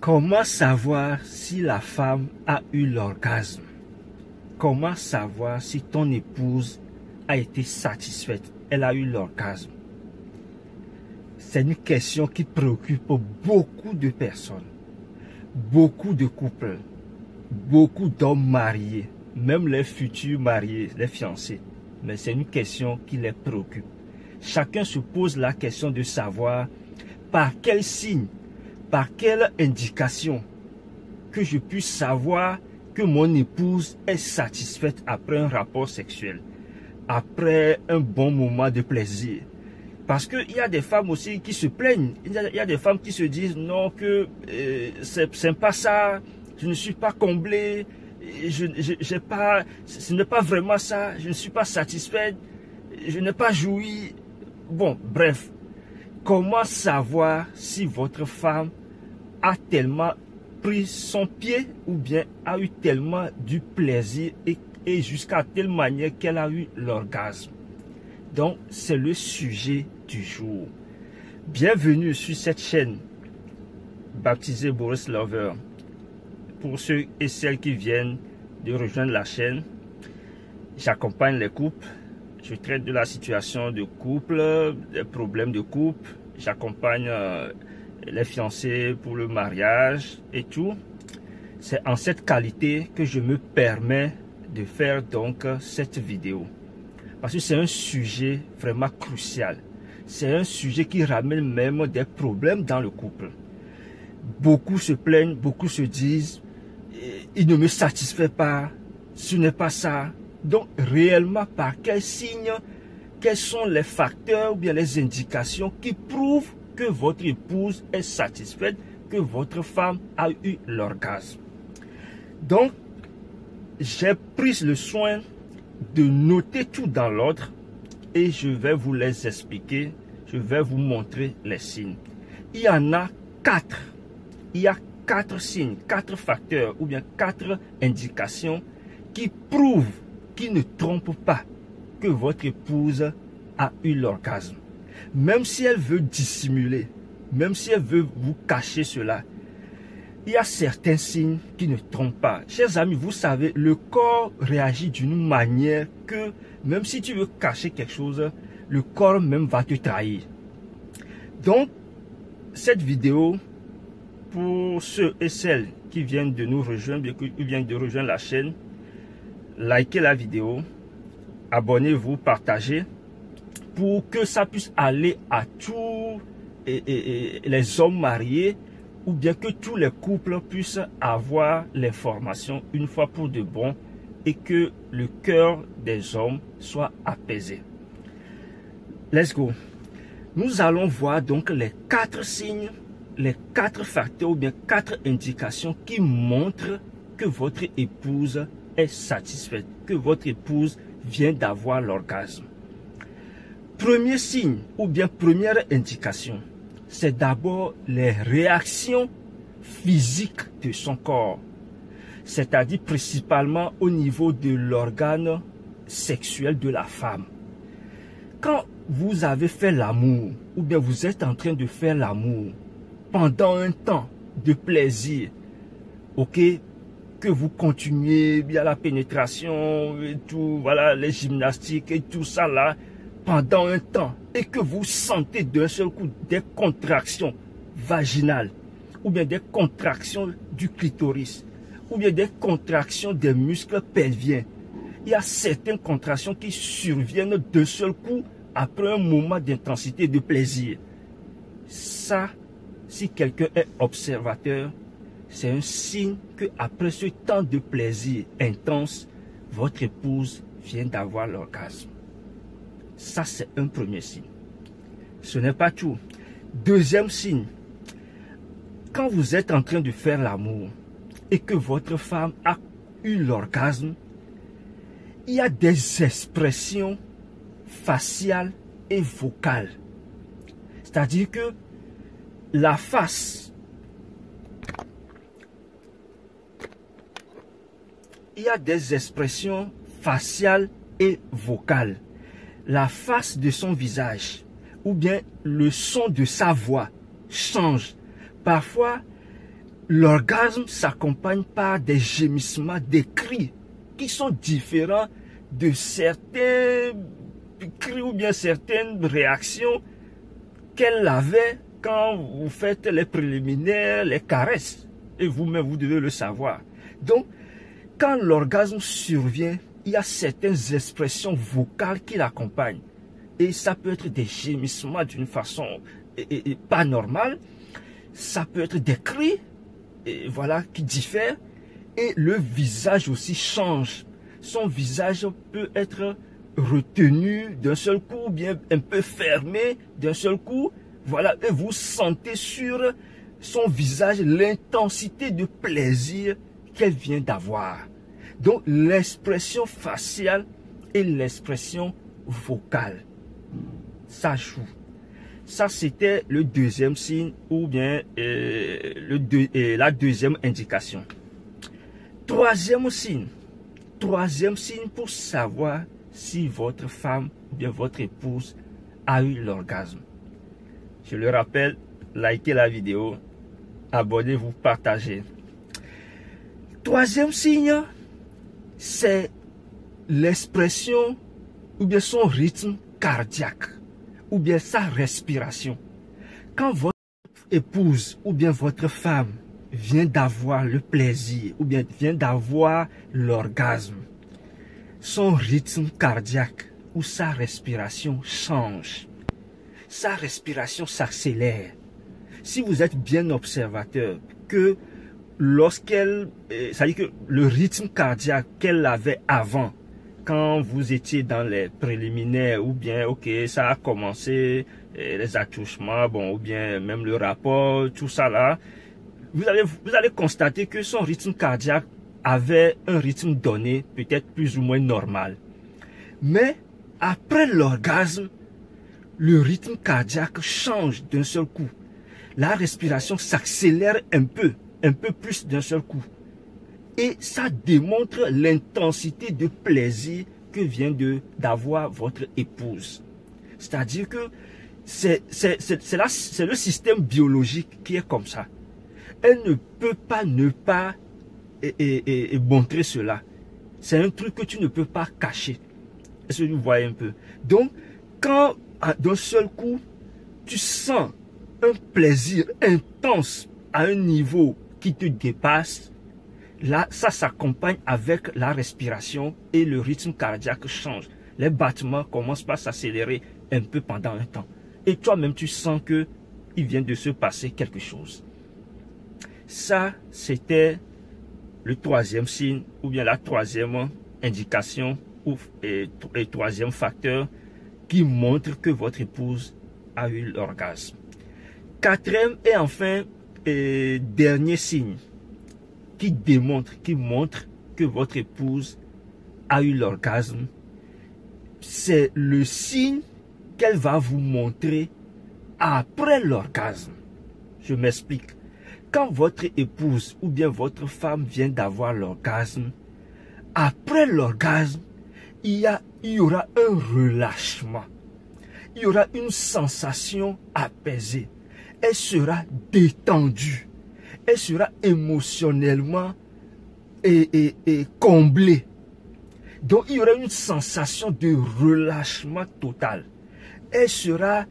Comment savoir si la femme a eu l'orgasme? Comment savoir si ton épouse a été satisfaite, elle a eu l'orgasme? C'est une question qui préoccupe beaucoup de personnes, beaucoup de couples, beaucoup d'hommes mariés, même les futurs mariés, les fiancés. Mais c'est une question qui les préoccupe. Chacun se pose la question de savoir par quel signe, par quelle indication que je puisse savoir que mon épouse est satisfaite après un rapport sexuel, après un bon moment de plaisir. Parce qu'il y a des femmes aussi qui se plaignent, il y a des femmes qui se disent non, que c'est pas ça, je ne suis pas comblée, ce n'est pas vraiment ça, je ne suis pas satisfaite, je n'ai pas joui. Bon, bref, comment savoir si votre femme a tellement pris son pied ou bien a eu tellement du plaisir et jusqu'à telle manière qu'elle a eu l'orgasme? Donc, c'est le sujet du jour. Bienvenue sur cette chaîne baptisée Boris Lover. Pour ceux et celles qui viennent de rejoindre la chaîne, j'accompagne les couples. Je traite de la situation de couple, des problèmes de couple. J'accompagne les fiancés pour le mariage et tout. C'est en cette qualité que je me permets de faire donc cette vidéo. Parce que c'est un sujet vraiment crucial. C'est un sujet qui ramène même des problèmes dans le couple. Beaucoup se plaignent, beaucoup se disent, il ne me satisfait pas, ce n'est pas ça. Donc réellement, par quel signe, quels sont les facteurs ou bien les indications qui prouvent que votre épouse est satisfaite, que votre femme a eu l'orgasme? Donc, j'ai pris le soin de noter tout dans l'ordre et je vais vous les expliquer, je vais vous montrer les signes. Il y en a 4. Il y a 4 signes, 4 facteurs ou bien 4 indications qui prouvent, qui ne trompent pas que votre épouse a eu l'orgasme. Même si elle veut dissimuler, même si elle veut vous cacher cela, il y a certains signes qui ne trompent pas. Chers amis, vous savez, le corps réagit d'une manière que même si tu veux cacher quelque chose, le corps même va te trahir. Donc, cette vidéo, pour ceux et celles qui viennent de nous rejoindre, qui viennent de rejoindre la chaîne, likez la vidéo, abonnez-vous, partagez, pour que ça puisse aller à tous les hommes mariés, ou bien que tous les couples puissent avoir l'information une fois pour de bon et que le cœur des hommes soit apaisé. Let's go. Nous allons voir donc les 4 signes, les 4 facteurs ou bien 4 indications qui montrent que votre épouse est satisfaite, que votre épouse vient d'avoir l'orgasme. Premier signe ou bien première indication, c'est d'abord les réactions physiques de son corps, c'est-à-dire principalement au niveau de l'organe sexuel de la femme. Quand vous avez fait l'amour, ou bien vous êtes en train de faire l'amour pendant un temps de plaisir, ok, que vous continuez bien la pénétration et tout, voilà, les gymnastiques et tout ça là, pendant un temps, et que vous sentez d'un seul coup des contractions vaginales, ou bien des contractions du clitoris, ou bien des contractions des muscles pelviens. Il y a certaines contractions qui surviennent d'un seul coup après un moment d'intensité de plaisir. Ça, si quelqu'un est observateur, c'est un signe que après ce temps de plaisir intense, votre épouse vient d'avoir l'orgasme. Ça, c'est un premier signe. Ce n'est pas tout. Deuxième signe, quand vous êtes en train de faire l'amour et que votre femme a eu l'orgasme, il y a des expressions faciales et vocales. C'est-à-dire que la face, il y a des expressions faciales et vocales. La face de son visage ou bien le son de sa voix change. Parfois, l'orgasme s'accompagne par des gémissements, des cris qui sont différents de certains cris ou bien certaines réactions qu'elle avait quand vous faites les préliminaires, les caresses. Et vous-même, vous devez le savoir. Donc, quand l'orgasme survient, il y a certaines expressions vocales qui l'accompagnent. Et ça peut être des gémissements d'une façon pas normale. Ça peut être des cris, voilà, qui diffèrent. Et le visage aussi change. Son visage peut être retenu d'un seul coup, ou bien un peu fermé d'un seul coup. Voilà, et vous sentez sur son visage l'intensité de plaisir qu'elle vient d'avoir. Donc, l'expression faciale et l'expression vocale, ça joue. Ça, c'était le deuxième signe ou bien la deuxième indication. Troisième signe pour savoir si votre femme ou bien votre épouse a eu l'orgasme. Je le rappelle, likez la vidéo, abonnez-vous, partagez. Troisième signe, c'est l'expression ou bien son rythme cardiaque ou bien sa respiration. Quand votre épouse ou bien votre femme vient d'avoir le plaisir ou bien vient d'avoir l'orgasme, son rythme cardiaque ou sa respiration change. Sa respiration s'accélère. Si vous êtes bien observateur, que lorsqu'elle, c'est-à-dire que le rythme cardiaque qu'elle avait avant, quand vous étiez dans les préliminaires, ou bien, ok, ça a commencé, les attouchements, bon, ou bien même le rapport, tout ça là, vous allez constater que son rythme cardiaque avait un rythme donné, peut-être plus ou moins normal. Mais après l'orgasme, le rythme cardiaque change d'un seul coup. La respiration s'accélère un peu plus d'un seul coup. Et ça démontre l'intensité de plaisir que vient d'avoir votre épouse. C'est-à-dire que c'est le système biologique qui est comme ça. Elle ne peut pas ne pas montrer cela. C'est un truc que tu ne peux pas cacher. Est-ce que vous voyez un peu? Donc, quand d'un seul coup, tu sens un plaisir intense à un niveau qui te dépasse, là, ça s'accompagne avec la respiration et le rythme cardiaque change. Les battements commencent par s'accélérer un peu pendant un temps. Et toi-même, tu sens que il vient de se passer quelque chose. Ça, c'était le troisième signe ou bien la troisième indication et troisième facteur qui montre que votre épouse a eu l'orgasme. Quatrième et enfin dernier signe qui montre que votre épouse a eu l'orgasme, c'est le signe qu'elle va vous montrer après l'orgasme. Je m'explique. Quand votre épouse ou bien votre femme vient d'avoir l'orgasme, après l'orgasme, il y aura un relâchement. Il y aura une sensation apaisée. Elle sera détendue. Elle sera émotionnellement comblée. Donc, il y aura une sensation de relâchement total. Elle sera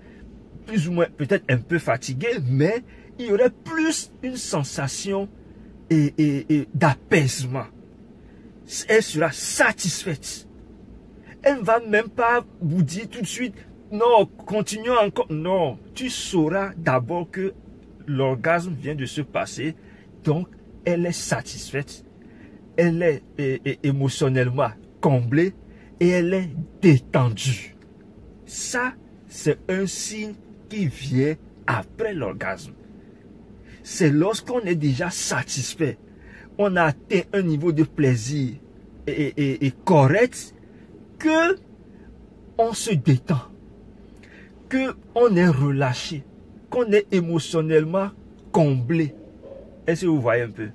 plus ou moins peut-être un peu fatiguée, mais il y aurait plus une sensation d'apaisement. Elle sera satisfaite. Elle ne va même pas vous dire tout de suite, non, continuons encore. Non, tu sauras d'abord que l'orgasme vient de se passer, donc elle est satisfaite, elle est émotionnellement comblée et elle est détendue. Ça, c'est un signe qui vient après l'orgasme. C'est lorsqu'on est déjà satisfait, on a atteint un niveau de plaisir et correct, que on se détend, que on est relâché, qu'on est émotionnellement comblé. Est-ce que vous voyez un peu?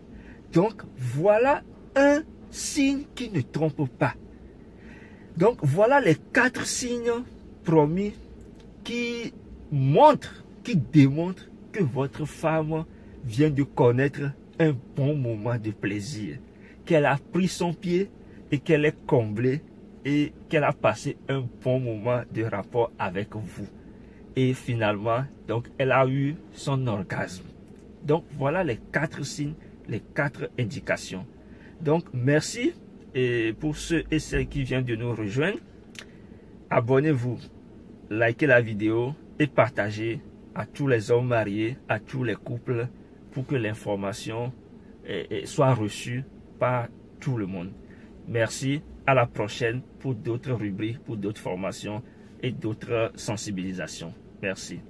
Donc, voilà un signe qui ne trompe pas. Donc, voilà les 4 signes promis qui démontrent que votre femme vient de connaître un bon moment de plaisir, qu'elle a pris son pied et qu'elle est comblée et qu'elle a passé un bon moment de rapport avec vous. Et finalement, donc, elle a eu son orgasme. Donc, voilà les 4 signes, les 4 indications. Donc, merci et pour ceux et celles qui viennent de nous rejoindre. Abonnez-vous, likez la vidéo et partagez à tous les hommes mariés, à tous les couples, pour que l'information soit reçue par tout le monde. Merci, à la prochaine pour d'autres rubriques, pour d'autres formations et d'autres sensibilisations. Merci.